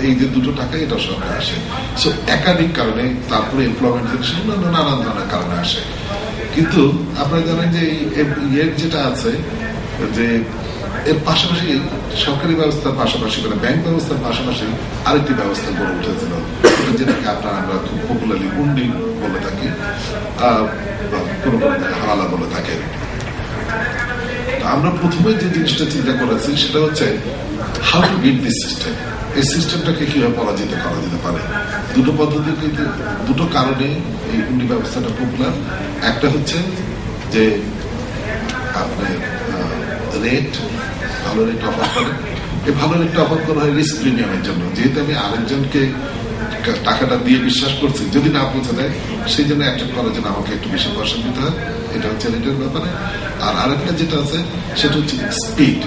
এই যে দুটো টাকা এটা সরকার আসে। সো একাধিক কারণে, তারপরে এমপ্লয়মেন্ট অন্যান্য নানান ধরনের কারণে আসে। কিন্তু আপনারা জানেন যে এর যেটা আছে যে এর পাশাপাশি সরকারি ব্যবস্থার পাশাপাশি মানে ব্যাংক ব্যবস্থার পাশাপাশি আরেকটি ব্যবস্থা গড়ে উঠেছিল, যেটাকে আমরা খুব পপুলারলি হুন্ডি বলে থাকি, কোনো হাওয়ালা বলে থাকেন। আমরা প্রথমে যে জিনিসটা চিন্তা করেছি সেটা হচ্ছে how to beat this system. এই সিস্টেমটাকে কিভাবে পরাজিত করা যেতে পারে। দুটো পদ্ধতিতে, দুটো কারণে এই হুন্ডি ব্যবস্থাটা পপুলার। একটা হচ্ছে যে আপনার রেট, ভালো রেট অফার করে। এই ভালো রেটটা অফার করা হয় রিস্ক প্রিমিয়ামের জন্য, যেহেতু আমি আরেকজনকে টাকাটা দিয়ে বিশ্বাস করছি, যদি না পৌঁছে দেয় সেই জন্য অ্যাট্রাক্ট করার জন্য আমাকে একটু বেশি পয়সা দিতে হয়। এটা হচ্ছে রেটের ব্যাপারে। আর আরেকটা যেটা আছে সেটা হচ্ছে স্পিড,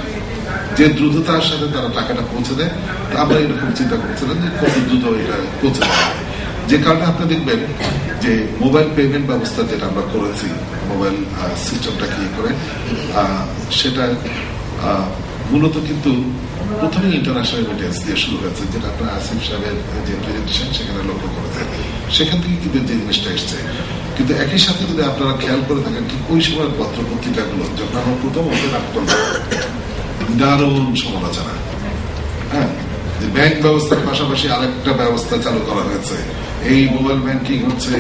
যে দ্রুততার সাথে তারা টাকাটা পৌঁছে দেয়। আমরা এরকম চিন্তা করছিলাম যে কত দ্রুত এটা পৌঁছে দেয়, যে কারণে আপনি দেখবেন যে মোবাইল পেমেন্ট ব্যবস্থা যেটা আমরা করেছি, মোবাইল সিস্টেমটা কি করে সেটা মূলত কিন্তু প্রথমে ইন্টারন্যাশনাল রেমিটেন্স দিয়ে শুরু হয়েছে, যেটা আপনার আসিফ সাহেবের যে প্রেজেন্টেশন সেখানে লক্ষ্য করেছেন। সেখান থেকে কিন্তু যে জিনিসটা এসছে। কিন্তু একই সাথে যদি আপনারা খেয়াল করে থাকেন ঠিক ওই সময় পত্র পত্রিকাগুলো যখন আমরা প্রথম ওপেন আপ করলাম, দারুণ সমালোচনা। হ্যাঁ, যে ব্যাংক ব্যবস্থার পাশাপাশি আরেকটা ব্যবস্থা চালু করা হয়েছে, এই মোবাইল ব্যাংকিং হচ্ছে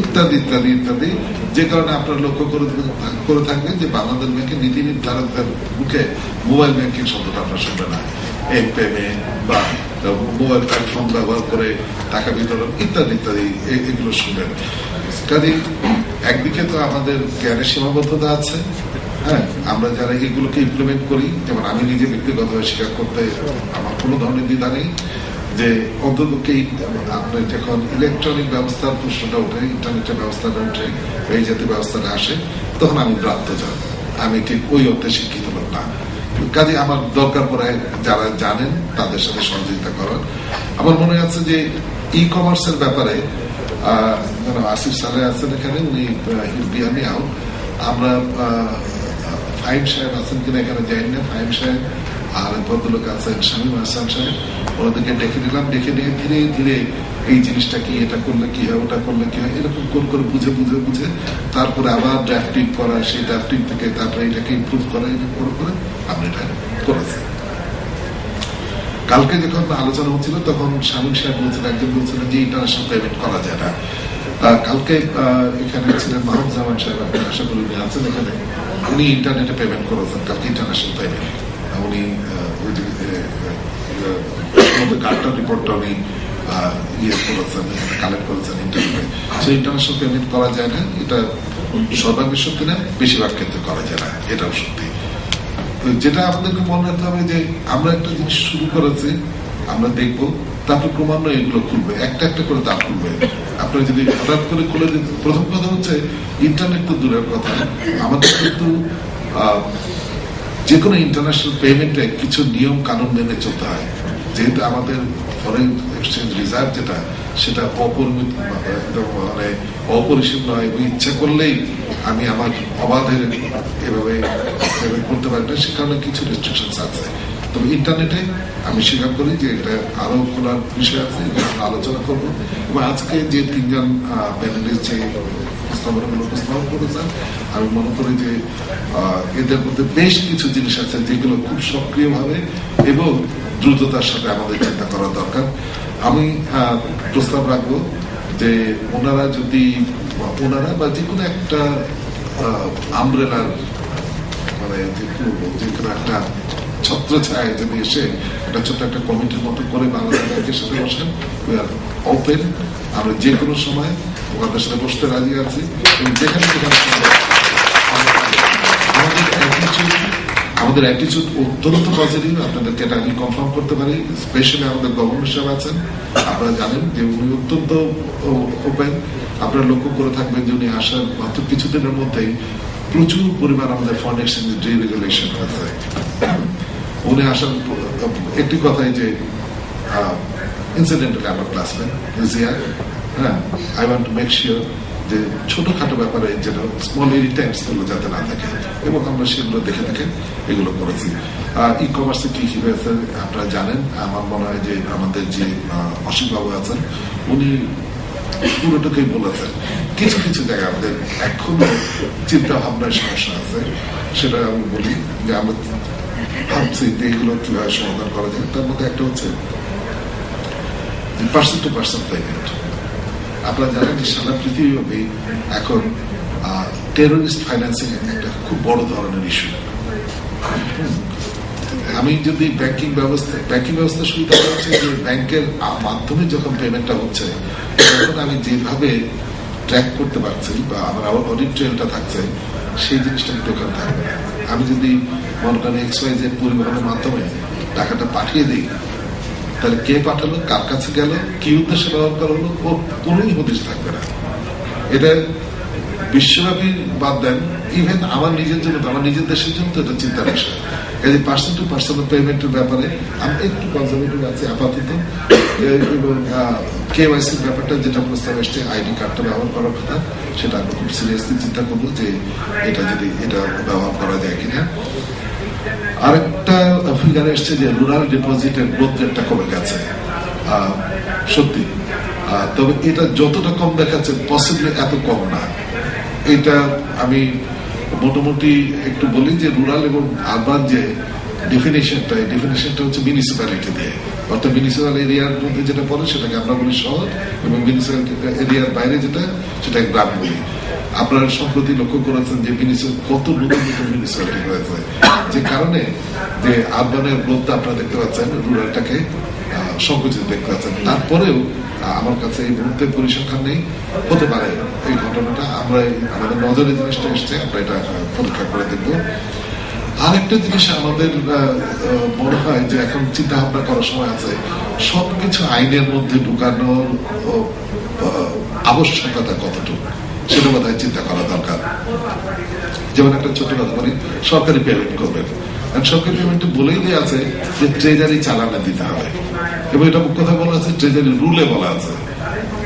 ইত্যাদি ইত্যাদি ইত্যাদি, যে কারণে আপনারা লক্ষ্য করে থাকবেন যে বাংলাদেশ ব্যাংকের নীতি নির্ধারকদের মুখে মোবাইল ব্যাংকিং শব্দটা আপনার শুনবে না। এম পেমেন্ট বা মোবাইল প্ল্যাটফর্ম ব্যবহার করে টাকা বিতরণ ইত্যাদি ইত্যাদি এগুলো শুনবেন। কাজে একদিকে তো আমাদের জ্ঞানের সীমাবদ্ধতা আছে। হ্যাঁ, আমরা যারা এগুলোকে ইমপ্লিমেন্ট করি, যেমন আমি নিজে ব্যক্তিগতভাবে স্বীকার করতে আমার কোনো ধরনের দ্বিধা নেই যে অন্তত আপনার যখন ইলেকট্রনিক ব্যবস্থার প্রশ্নটা ওঠে, ইন্টারনেটের ব্যবস্থাটা ওঠে, এই জাতীয় ব্যবস্থাটা আসে, তখন আমি ব্রাত্য যান। আমি ঠিক ওই অর্থে শিক্ষিত লোক না। কাজে আমার দরকার পড়ে যারা জানেন তাদের সাথে সহযোগিতা করার। আমার মনে আছে যে ই কমার্সের ব্যাপারে আসিফ সালে আছেন এখানে, উনি বিয়ানিয়াও, আমরা ফাহিম সাহেব আছেন কিনা এখানে যাই না, ফাহিম সাহেব আর ভদ্রলোক আছেন শামীম হাসান সাহেব, ওনাদেরকে ডেকে নিলাম। ডেকে নিয়ে ধীরে ধীরে এই জিনিসটা কি, এটা করলে কি হয়, ওটা করলে কি হয়, এরকম করে বুঝে বুঝে বুঝে তারপরে আবার ড্রাফটিং করা, সেই ড্রাফটিং থেকে তারপরে এটাকে ইমপ্রুভ করা, এটা করে আমরা এটা করেছি। কালকে যখন আলোচনা হচ্ছিল তখন শামীম সাহেব বলছিলেন, একজন বলছিলেন যে ইন্টারন্যাশনাল পেমেন্ট করা যায় না। কালকে এখানে ছিলেন মাহমুদ জামান সাহেব, আপনি আশা করি আছেন এখানে, উনি ইন্টারনেটে পেমেন্ট করেছেন কালকে, ইন্টারন্যাশনাল পেমেন্ট। উনি কার্ডটা রিপোর্টটা উনি কালেক্ট করেছেন ইন্টারনেটে। সেই ইন্টারন্যাশনাল পেমেন্ট করা যায় না, এটা সর্বাগ্রে সত্যি না, বেশিরভাগ ক্ষেত্রে করা যায় না, এটাও সত্যি। যেটা আমাদেরকে মনে রাখতে হবে যে আমরা একটা জিনিস শুরু করেছি, আমরা দেখবো, তারপর ক্রমান্বয়ে এগুলো খুলবে, একটা একটা করে তা খুলবে। আপনারা যদি হঠাৎ করে খুলে দিতে, প্রথম কথা হচ্ছে ইন্টারনেট তো দূরের কথা, আমাদের কিন্তু যে কোনো ইন্টারন্যাশনাল পেমেন্টে কিছু নিয়ম কানুন মেনে চলতে হয়। যেহেতু আমাদের ফরেন এক্সচেঞ্জ রিজার্ভ যেটা, সেটা অপরিমিত, মানে অপরিসীম নয়। ইচ্ছা করলেই আমি আমার অবাধের এভাবে করতে পারি না, সে কারণে কিছু রেস্ট্রিকশন আছে। তবে ইন্টারনেটে আমি স্বীকার করি যে এটা আরো খোলার বিষয় আছে, আমরা আলোচনা করবো। এবং আজকে যে তিনজন প্যানেলিস্ট যে প্রস্তাবনাগুলো উপস্থাপন করেছেন, আমি মনে করি যে এদের মধ্যে বেশ কিছু জিনিস আছে যেগুলো খুব সক্রিয়ভাবে এবং দ্রুততার সাথে আমাদের চিন্তা করা দরকার। আমি প্রস্তাব রাখবো যে ওনারা বা যে কোনো একটা আমব্রেলার, মানে যে কোনো একটা ছত্র ছায় যদি এসে একটা ছোট্ট একটা কমিটির মতো করে বাংলাদেশ ব্যাংকের সাথে বসেন, উই আর ওপেন, আমরা যে কোনো সময় ওনাদের সাথে বসতে রাজি আছি। এবং যেখানে আমাদের অ্যাটিচিউড অত্যন্ত পজিটিভ, আপনাদেরকে এটা আমি কনফার্ম করতে পারি। স্পেশালি আমাদের গভর্নর সাহেব আছেন, আপনারা জানেন যে উনি অত্যন্ত ওপেন। আপনারা লক্ষ্য করে থাকবেন যে উনি আসার মাত্র কিছুদিনের মধ্যেই প্রচুর পরিমাণ আমাদের ফরেন এক্সচেঞ্জ ডিরেগুলেশন আছে। উনি আসার একটি কথাই যে ইনসিডেন্টালি আমার ক্লাসমেট জিয়া, হ্যাঁ, I want to make sure যে ছোটখাটো ব্যাপারে যেটা স্মল ইরিটেন্টস গুলো যাতে না থাকে, এবং আমরা সেগুলো দেখে দেখে এগুলো করেছি। ই কমার্সে কি কি হয়েছে আপনারা জানেন। আমার মনে হয় যে আমাদের যে অসীম বাবু আছেন উনি পুরোটাকেই বলেছেন। কিছু কিছু জায়গায় আমাদের এখনো চিন্তা ভাবনার সমস্যা আছে, সেটা আমি বলি যে আমরা ভাবছি যে এগুলো কিভাবে সমাধান করা যায়। তার মধ্যে একটা হচ্ছে পার্সন টু পার্সন পেমেন্ট। আপনারা জানেন যে সারা পৃথিবীব্যাপী এখন টেরোরিস্ট ফাইন্যান্সিং একটা খুব বড় ধরনের ইস্যু। আমি যদি ব্যাংকিং ব্যবস্থা সুবিধা হচ্ছে যে ব্যাংকের মাধ্যমে যখন পেমেন্টটা হচ্ছে তখন আমি যেভাবে ট্র্যাক করতে পারছি বা আমার অডিট ট্রেলটা থাকছে সেই জিনিসটা কিন্তু ওখানে থাকবে। আমি যদি মনে করেন XYZ পরিবহনের মাধ্যমে টাকাটা পাঠিয়ে দিই, তাহলে কে পাঠালো, কার কাছে গেল, কি উদ্দেশ্যে ব্যবহার করা হলো, ও কোনোই হদিশ থাকবে না। এটা বিশ্বব্যাপী বাদ দেন, ইভেন আমার নিজের জন্য, আমার নিজের দেশের জন্য তো এটা চিন্তার বিষয়। এই যে পার্সন টু পার্সন পেমেন্টের ব্যাপারে আমি একটু কনজারভেটিভ আছি আপাতত, এবং KYC ব্যাপারটা যেটা প্রস্তাব এসছে আইডি কার্ডটা ব্যবহার করার কথা, সেটা আমরা খুব সিরিয়াসলি চিন্তা করবো যে এটা যদি এটা ব্যবহার করা যায় কিনা। আরেকটা ফিগার এসছে যে রুরাল ডিপোজিটের গ্রোথ রেটটা কমে গেছে, সত্যি। তবে এটা যতটা কম দেখাচ্ছে পসিবলি এত কম না। এটা আমি মোটামুটি একটু বলি যে রুরাল এবং আরবান যে ডেফিনেশনটা হচ্ছে মিউনিসিপ্যালিটি দিয়ে, অর্থাৎ মিউনিসিপ্যাল এরিয়ার মধ্যে যেটা পড়ে সেটাকে আমরা বলি শহর, এবং মিউনিসিপ্যাল এরিয়ার বাইরে যেটা সেটাকে গ্রাম বলি। আপনারা সম্প্রতি লক্ষ্য করেছেন যে কত নতুন নতুন মিউনিসিপ্যালিটি হয়েছে, যে কারণে যে আরবানের গ্রোথটা আপনারা দেখতে পাচ্ছেন, রুরালটাকে সংকুচিত দেখতে পাচ্ছেন। তারপরেও আমার কাছে এই মুহূর্তে পরিসংখ্যান নেই, হতে পারে এই ঘটনাটা, আমরা আমাদের নজরে জিনিসটা এসছে, আমরা এটা পরীক্ষা করে দেখবো। আরেকটা জিনিস আমাদের মনে হয় যে এখন চিন্তা ভাবনা করার সময় আছে, সবকিছু আইনের মধ্যে ঢুকানোর আবশ্যকতা কতটুকু সেটা বোধ হয় চিন্তা করা দরকার। যেমন একটা ছোট কথা বলি, সরকারি পেমেন্ট করবেন, সরকারি পেমেন্টে বলেই দিয়ে আছে যে ট্রেজারি চালানে দিতে হবে, এবং এটা কথা বলা আছে ট্রেজারি রুলে বলা আছে।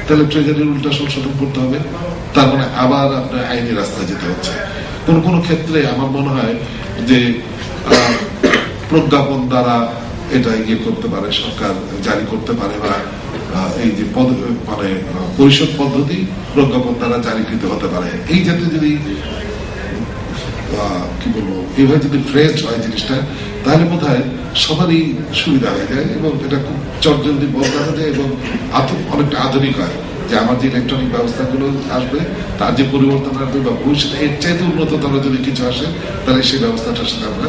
তাহলে ট্রেজারি রুলটা সংশোধন করতে হবে, তার মানে আবার আপনার আইনি রাস্তায় যেতে হচ্ছে। কোন কোন ক্ষেত্রে আমার মনে হয় যে প্রজ্ঞাপন দ্বারা এটা ইয়ে করতে পারে, সরকার জারি করতে পারে, বা এই যে মানে পরিষদ পদ্ধতি প্রজ্ঞাপন দ্বারা জারিকৃত হতে পারে। এই জাতীয় যদি কি বলবো এইভাবে যদি ফ্রেশ হয় জিনিসটা, তাহলে বোধ হয় সবারই সুবিধা হয়ে যায়, এবং এটা খুব চটজলদি বদলানো যায়, এবং অনেকটা আধুনিক হয়। যে আমার যে ইলেকট্রনিক ব্যবস্থাগুলো আসবে তার যে পরিবর্তন আসবে বা ভবিষ্যতে এর চাইতে উন্নততর যদি কিছু আসে, তাহলে সেই ব্যবস্থাটার সাথে আমরা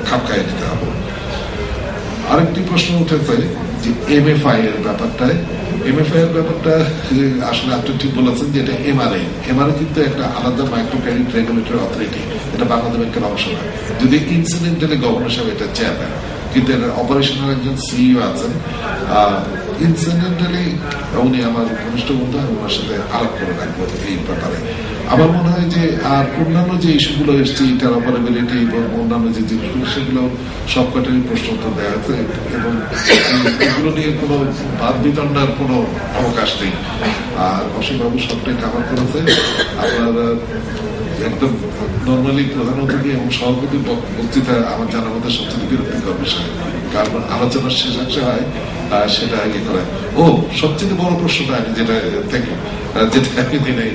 খাপ খাইয়ে দিতে হবে। আরেকটি প্রশ্ন উঠেছে যে MFI এর ব্যাপারটায়। MFI এর ব্যাপারটা আসলে আপনি ঠিক বলেছেন যে এটা MRA কিন্তু একটা আলাদা মাইক্রো ক্রেডিট রেগুলেটরি অথরিটি, এটা বাংলাদেশ ব্যাংকের অংশ না। যদি ইনসিডেন্টালি গভর্নর সাহেব এটা চেয়ারম্যান, কিন্তু এটা অপারেশনাল একজন CEO আছেন। ইনসিডেন্টালি উনি আমার ঘনিষ্ঠ বন্ধু, আমি ওনার সাথে আলাপ করে রাখবো এই ব্যাপারে। আমার মনে হয় যে আর অন্যান্য যে ইস্যুগুলো এসছে, ইন্টারঅপারেবিলিটি এবং অন্যান্য যে জিনিসগুলো, সেগুলো সবকটারই প্রশ্ন উত্তর দেওয়া আছে, এবং এগুলো নিয়ে কোনো বাদ বিতণ্ডার কোনো অবকাশ নেই। আর অসীমবাবু সবটাই কাভার করেছে। আপনারা একদম নর্মালি প্রধান অতিথি এবং সভাপতির বক্তৃতা আমার জানার মধ্যে সবচেয়ে বিরক্তিকর বিষয়, কারণ আলোচনার শেষাংশে হয় সেটা ইয়ে করে। সবচেয়ে বড় প্রশ্নটা আমি যেটা আমি দিনে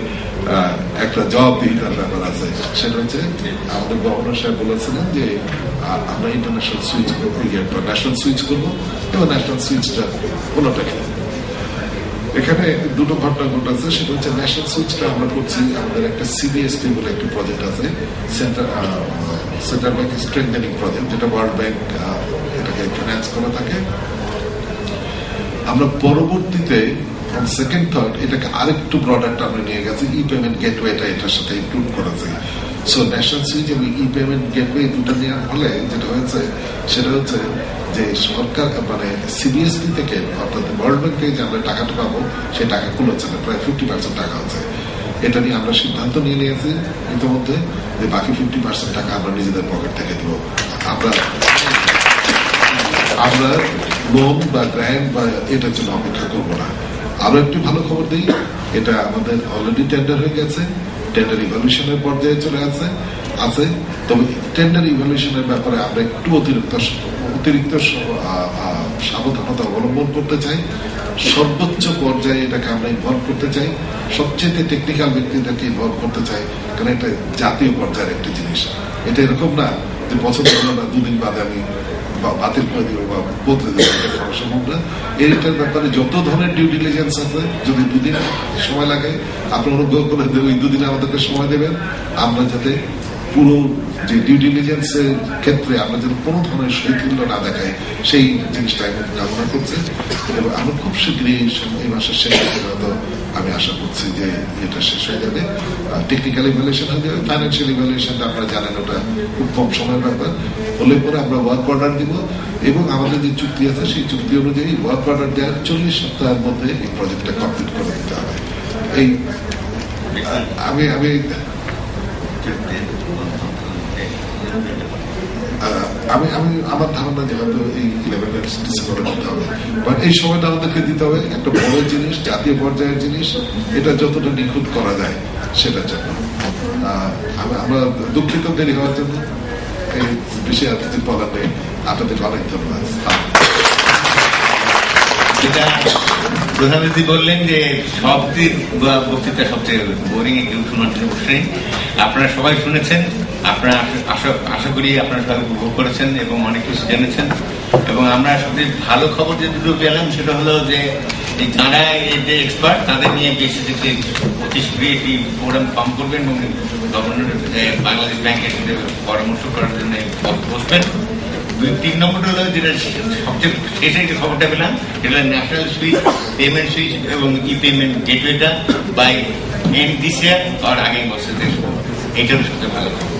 একটা জবাবদিহিতার ব্যাপার আছে, সেটা হচ্ছে আমাদের গভর্নর সাহেব বলেছিলেন যে আমরা ইন্টারন্যাশনাল সুইচ করবো, ন্যাশনাল সুইচ করবো, এবং ন্যাশনাল সুইচটা কোনোটা কি। এখানে দুটো ঘটনা ঘটেছে, সেটা হচ্ছে ন্যাশনাল সুইচটা আমরা করছি আমাদের একটা CBSP বলে একটা প্রজেক্ট আছে, সেন্ট্রাল ব্যাংক স্ট্রেংথেনিং প্রজেক্ট, যেটা ওয়ার্ল্ড ব্যাংক এটাকে ফাইন্যান্স করে থাকে। আমরা পরবর্তীতে সেকেন্ড থার্ড এটাকে আরেকটু ব্রডার টার্মে নিয়ে গেছে, পেমেন্ট গেটওয়েটা এটার সাথে ইনক্লুড করেছে। সো ন্যাশনাল সুইচ এবং পেমেন্ট গেটওয়ে দুটো নেওয়ার ফলে যেটা হয়েছে সেটা হচ্ছে যে সরকার মানে CBSP থেকে অর্থাৎ ওয়ার্ল্ড ব্যাংক থেকে যে আমরা টাকাটা পাবো, সেই টাকাগুলো হচ্ছে না, প্রায় 50% টাকা হচ্ছে। এটা নিয়ে আমরা সিদ্ধান্ত নিয়ে নিয়েছি ইতিমধ্যে যে বাকি 50% টাকা আমরা নিজেদের পকেট থেকে দেবো। আমরা লোন বা গ্র্যান্ট বা এটার জন্য অপেক্ষা করবো না। আরো একটি ভালো খবর দিই, এটা আমাদের অলরেডি টেন্ডার হয়ে গেছে, টেন্ডার ইভ্যালুয়েশনের পর্যায়ে চলে আছে। তবে টেন্ডার ইভ্যালুয়েশনের ব্যাপারে আমরা একটু অতিরিক্ত সাবধানতা অবলম্বন করতে চাই। সর্বোচ্চ পর্যায়ে এটাকে আমরা ইনভলভ করতে চাই, সবচেয়ে টেকনিক্যাল ব্যক্তিদেরকে ইনভলভ করতে চাই, কারণ এটা জাতীয় পর্যায়ের একটি জিনিস। এটা এরকম না যে পছন্দ হলো না 2 দিন বাদে আমি বাতিল করে দিব বা বদলে দেবো, এটা করা সম্ভব না। এইটার ব্যাপারে যত ধরনের ডিউ ডিলিজেন্স আছে, যদি 2 দিন সময় লাগে আপনি অনুগ্রহ করে ওই 2 দিনে আমাদেরকে সময় দেবেন, আমরা যাতে পুরো যে ডিউ ডিলিজেন্সের ক্ষেত্রে আমরা যেন কোনো ধরনের শৈথিল্য না দেখাই, সেই জিনিসটা আমি কামনা করছি। এবং আমরা খুব শীঘ্রই এই মাসের শেষ পর্যন্ত আমি আশা করছি যে এটা শেষ হয়ে যাবে, টেকনিক্যাল ইভ্যালুয়েশন হয়ে যাবে। ফাইন্যান্সিয়াল ইভ্যালুয়েশনটা আপনারা জানেন ওটা খুব কম সময়ের ব্যাপার, হলে পরে আমরা ওয়ার্ক অর্ডার দিব এবং আমাদের যে চুক্তি আছে সেই চুক্তি অনুযায়ী ওয়ার্ক অর্ডার দেওয়ার 40 সপ্তাহের মধ্যে এই প্রজেক্টটা কমপ্লিট করে দিতে হবে। এই আমি আমি আমি আমি আমার ধারণা যে হয়তো এই 11 ডিসেম্বরে করতে হবে, বাট এই সময়টা আমাদেরকে দিতে হবে। একটা বড় জিনিস, জাতীয় পর্যায়ের জিনিস, এটা যতটা নিখুঁত করা যায় সেটার জন্য। আমরা দুঃখিত দেরি হওয়ার জন্য, এই বিষয়ে আর কিছু বলার নেই। আপনাদেরকে অনেক ধন্যবাদ। যেটা প্রধানমন্ত্রী বললেন যে বক্তৃতা সবচেয়ে বোরিং, কেউ শোনার জন্য বসেনি। আপনারা সবাই শুনেছেন, আপনারা আশা করি আপনারা সবাই উপভোগ করেছেন এবং অনেক কিছু জেনেছেন। এবং আমরা সবচেয়ে ভালো খবর যে দুটো পেলাম সেটা হলো যে যারা এই যে এক্সপার্ট তাদের নিয়ে বেশি অতি শীঘ্রই একটি ফোরাম ফর্ম করবেন এবং গভর্নর বাংলাদেশ ব্যাংকের সাথে পরামর্শ করার জন্য বসবেন। 3 নম্বরটা হলো যেটা সবচেয়ে শেষে যে খবরটা পেলাম, সেটা ন্যাশনাল সুইচ পেমেন্ট সুইচ এবং ই পেমেন্ট গেটওয়েটা বাই এন্ড দিস ইয়ার আর আগামী বছর, এইটার সবচেয়ে ভালো খবর।